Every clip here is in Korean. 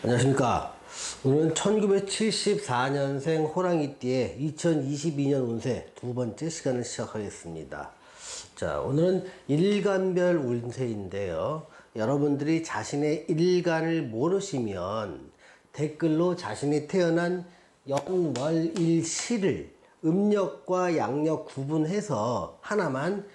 안녕하십니까. 오늘은 1974년생 호랑이띠의 2022년 운세 두 번째 시간을 시작하겠습니다. 자, 오늘은 일간별 운세인데요. 여러분들이 자신의 일간을 모르시면 댓글로 자신이 태어난 연, 월, 일, 시를 음력과 양력 구분해서 하나만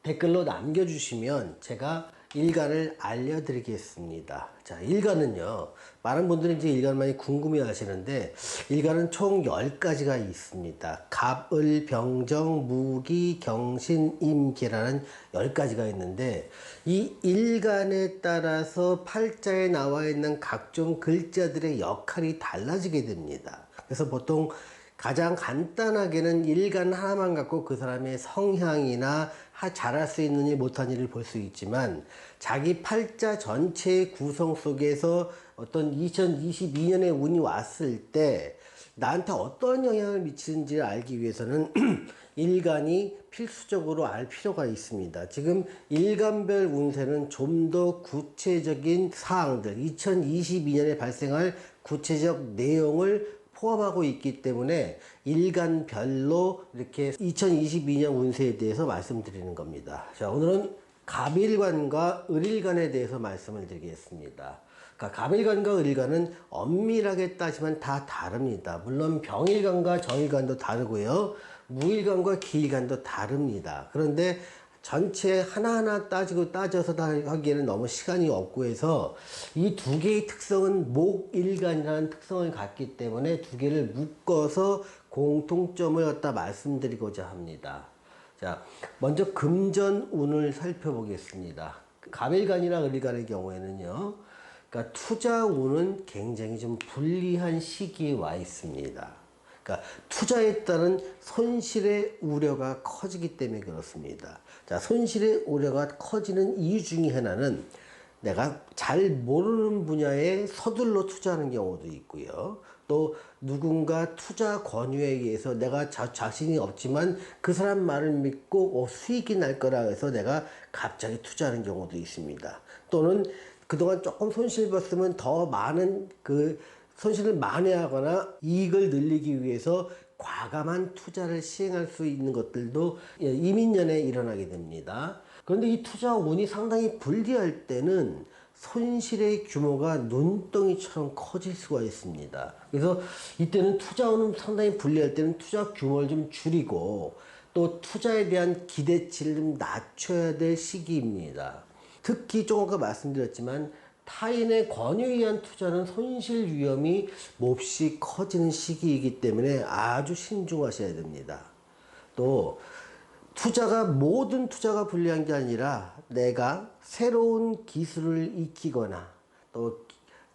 댓글로 남겨주시면 제가 일간을 알려드리겠습니다. 자, 일간은요, 많은 분들이 이제 일간 많이 궁금해 하시는데, 일간은 총 10가지가 있습니다. 갑, 을, 병정, 무기, 경신, 임, 계라는 10가지가 있는데, 이 일간에 따라서 팔자에 나와 있는 각종 글자들의 역할이 달라지게 됩니다. 그래서 보통 가장 간단하게는 일간 하나만 갖고 그 사람의 성향이나 잘할 수 있는 일 못한 일을 볼 수 있지만, 자기 팔자 전체의 구성 속에서 어떤 2022년의 운이 왔을 때 나한테 어떤 영향을 미치는지를 알기 위해서는 일간이 필수적으로 알 필요가 있습니다. 지금 일간별 운세는 좀 더 구체적인 사항들, 2022년에 발생할 구체적 내용을 포함하고 있기 때문에 일간별로 이렇게 2022년 운세에 대해서 말씀드리는 겁니다. 자, 오늘은 갑일간과 을일간에 대해서 말씀을 드리겠습니다. 그러니까 갑일간과 을일간은 엄밀하게 따지면 다 다릅니다. 물론 병일간과 정일간도 다르고요, 무일간과 기일간도 다릅니다. 그런데 전체 하나하나 따져서 다 하기에는 너무 시간이 없고 해서 이 두 개의 특성은 목일간이라는 특성을 갖기 때문에 두 개를 묶어서 공통점을 갖다 말씀드리고자 합니다. 자, 먼저 금전운을 살펴보겠습니다. 갑일간이나 을일간의 경우에는요, 그러니까 투자운은 굉장히 좀 불리한 시기에 와 있습니다. 그러니까 투자에 따른 손실의 우려가 커지기 때문에 그렇습니다. 자, 손실의 우려가 커지는 이유 중에 하나는 내가 잘 모르는 분야에 서둘러 투자하는 경우도 있고요. 또 누군가 투자 권유에 의해서 내가 자신이 없지만 그 사람 말을 믿고 수익이 날 거라 해서 내가 갑자기 투자하는 경우도 있습니다. 또는 그동안 조금 손실 봤으면 더 많은 손실을 만회하거나 이익을 늘리기 위해서 과감한 투자를 시행할 수 있는 것들도 이민년에 일어나게 됩니다. 그런데 이 투자 운이 상당히 불리할 때는 손실의 규모가 눈덩이처럼 커질 수가 있습니다. 그래서 이때는 투자 운은 상당히 불리할 때는 투자 규모를 좀 줄이고 또 투자에 대한 기대치를 좀 낮춰야 될 시기입니다. 특히 좀 아까 말씀드렸지만 타인의 권유에 의한 투자는 손실 위험이 몹시 커지는 시기이기 때문에 아주 신중하셔야 됩니다. 또 모든 투자가 불리한 게 아니라 내가 새로운 기술을 익히거나 또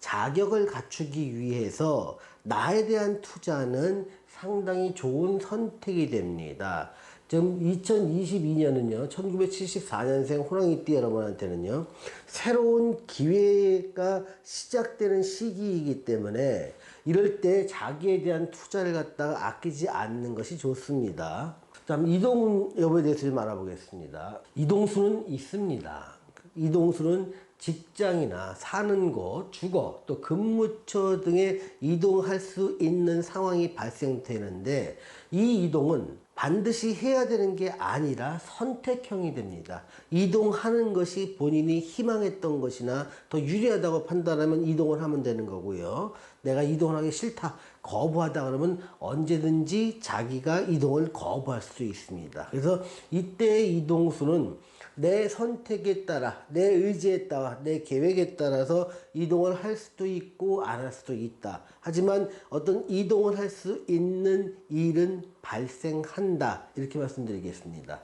자격을 갖추기 위해서 나에 대한 투자는 상당히 좋은 선택이 됩니다. 지금 2022년은요, 1974년생 호랑이띠 여러분한테는요, 새로운 기회가 시작되는 시기이기 때문에 이럴 때 자기에 대한 투자를 갖다가 아끼지 않는 것이 좋습니다. 다음 이동 여부에 대해서 좀 알아보겠습니다. 이동수는 있습니다. 이동수는 직장이나 사는 곳, 주거, 또 근무처 등에 이동할 수 있는 상황이 발생되는데 이 이동은 반드시 해야 되는 게 아니라 선택형이 됩니다. 이동하는 것이 본인이 희망했던 것이나 더 유리하다고 판단하면 이동을 하면 되는 거고요. 내가 이동을 하기 싫다, 거부하다 그러면 언제든지 자기가 이동을 거부할 수 있습니다. 그래서 이때의 이동수는 내 선택에 따라, 내 의지에 따라, 내 계획에 따라서 이동을 할 수도 있고 안 할 수도 있다. 하지만 어떤 이동을 할 수 있는 일은 발생한다. 이렇게 말씀드리겠습니다.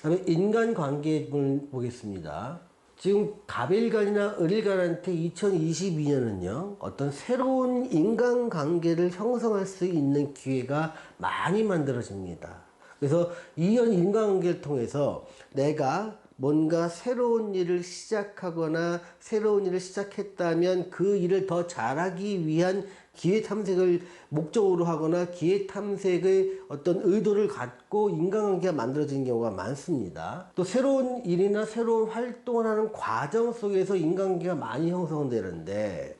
다음에 인간관계를 보겠습니다. 지금 갑일간이나 을일간한테 2022년은요, 어떤 새로운 인간관계를 형성할 수 있는 기회가 많이 만들어집니다. 그래서 이런 인간관계를 통해서 내가 뭔가 새로운 일을 시작하거나 새로운 일을 시작했다면 그 일을 더 잘하기 위한 기회 탐색을 목적으로 하거나 기회 탐색의 어떤 의도를 갖고 인간관계가 만들어지는 경우가 많습니다. 또 새로운 일이나 새로운 활동을 하는 과정 속에서 인간관계가 많이 형성되는데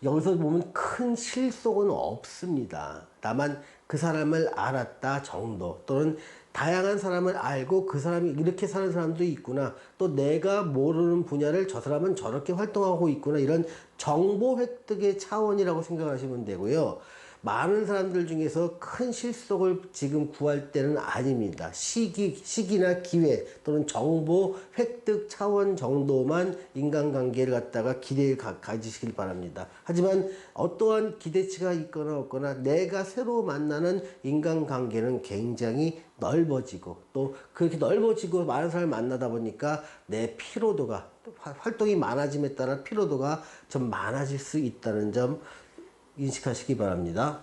여기서 보면 큰 실속은 없습니다. 다만 그 사람을 알았다 정도, 또는 다양한 사람을 알고 그 사람이 이렇게 사는 사람도 있구나, 또 내가 모르는 분야를 저 사람은 저렇게 활동하고 있구나, 이런 정보 획득의 차원이라고 생각하시면 되고요. 많은 사람들 중에서 큰 실속을 지금 구할 때는 아닙니다. 시기나 기회 또는 정보 획득 차원 정도만 인간관계를 갖다가 기대를 가지시길 바랍니다. 하지만 어떠한 기대치가 있거나 없거나 내가 새로 만나는 인간관계는 굉장히 넓어지고, 또 그렇게 넓어지고 많은 사람을 만나다 보니까 내 피로도가, 활동이 많아짐에 따라 피로도가 좀 많아질 수 있다는 점 인식하시기 바랍니다.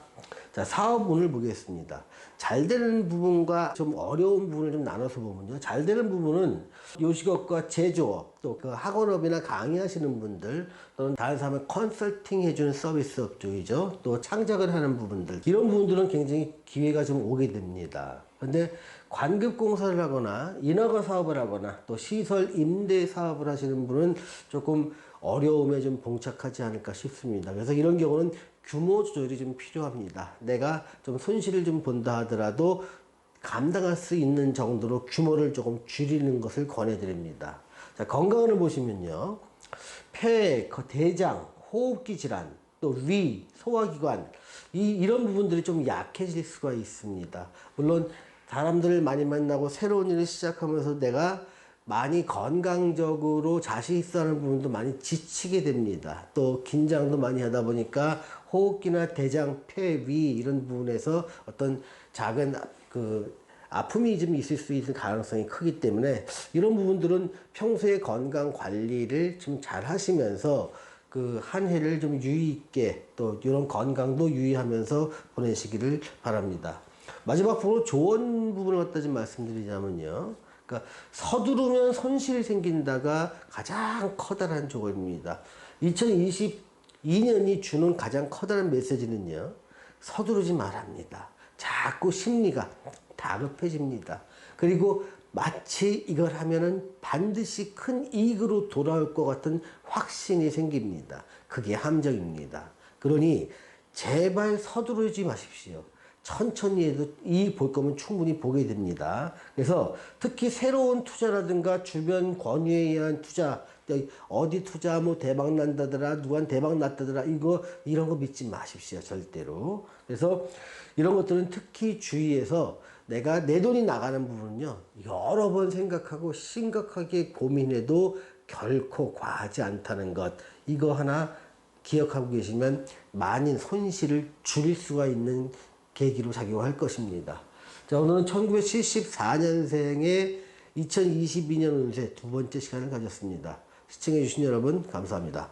자, 사업운을 보겠습니다. 잘 되는 부분과 좀 어려운 부분을 좀 나눠서 보면요. 잘 되는 부분은 요식업과 제조업, 또 그 학원업이나 강의하시는 분들, 또는 다른 사람을 컨설팅 해주는 서비스업 쪽이죠. 또 창작을 하는 부분들, 이런 부분들은 굉장히 기회가 좀 오게 됩니다. 근데 관급공사를 하거나 인허가 사업을 하거나 또 시설 임대 사업을 하시는 분은 조금 어려움에 좀 봉착하지 않을까 싶습니다. 그래서 이런 경우는 규모 조절이 좀 필요합니다. 내가 좀 손실을 좀 본다 하더라도 감당할 수 있는 정도로 규모를 조금 줄이는 것을 권해드립니다. 자, 건강을 보시면요. 폐, 대장, 호흡기 질환, 또 위, 소화기관, 이런 부분들이 좀 약해질 수가 있습니다. 물론 사람들을 많이 만나고 새로운 일을 시작하면서 내가 많이 건강적으로 자신 있어 하는 부분도 많이 지치게 됩니다. 또 긴장도 많이 하다 보니까 호흡기나 대장, 폐, 위 이런 부분에서 어떤 작은 아픔이 좀 있을 수 있는 가능성이 크기 때문에 이런 부분들은 평소에 건강 관리를 좀 잘 하시면서 그 한 해를 좀 유의 있게, 또 이런 건강도 유의하면서 보내시기를 바랍니다. 마지막 부분으로 조언 부분을 갖다 좀 말씀드리자면요. 그러니까 서두르면 손실이 생긴다가 가장 커다란 조언입니다. 2022년이 주는 가장 커다란 메시지는요. 서두르지 말합니다. 자꾸 심리가 다급해집니다. 그리고 마치 이걸 하면은 반드시 큰 이익으로 돌아올 것 같은 확신이 생깁니다. 그게 함정입니다. 그러니 제발 서두르지 마십시오. 천천히 해도 이익 볼 거면 충분히 보게 됩니다. 그래서 특히 새로운 투자라든가 주변 권유에 의한 투자, 어디 투자 뭐 대박 난다더라, 누구한 대박 났다더라, 이런 거 믿지 마십시오. 절대로. 그래서 이런 것들은 특히 주의해서 내가 내 돈이 나가는 부분은요, 여러 번 생각하고 심각하게 고민해도 결코 과하지 않다는 것, 이거 하나 기억하고 계시면 많은 손실을 줄일 수가 있는 계기로 작용할 것입니다. 자, 오늘은 1974년생의 2022년 운세 두 번째 시간을 가졌습니다. 시청해주신 여러분 감사합니다.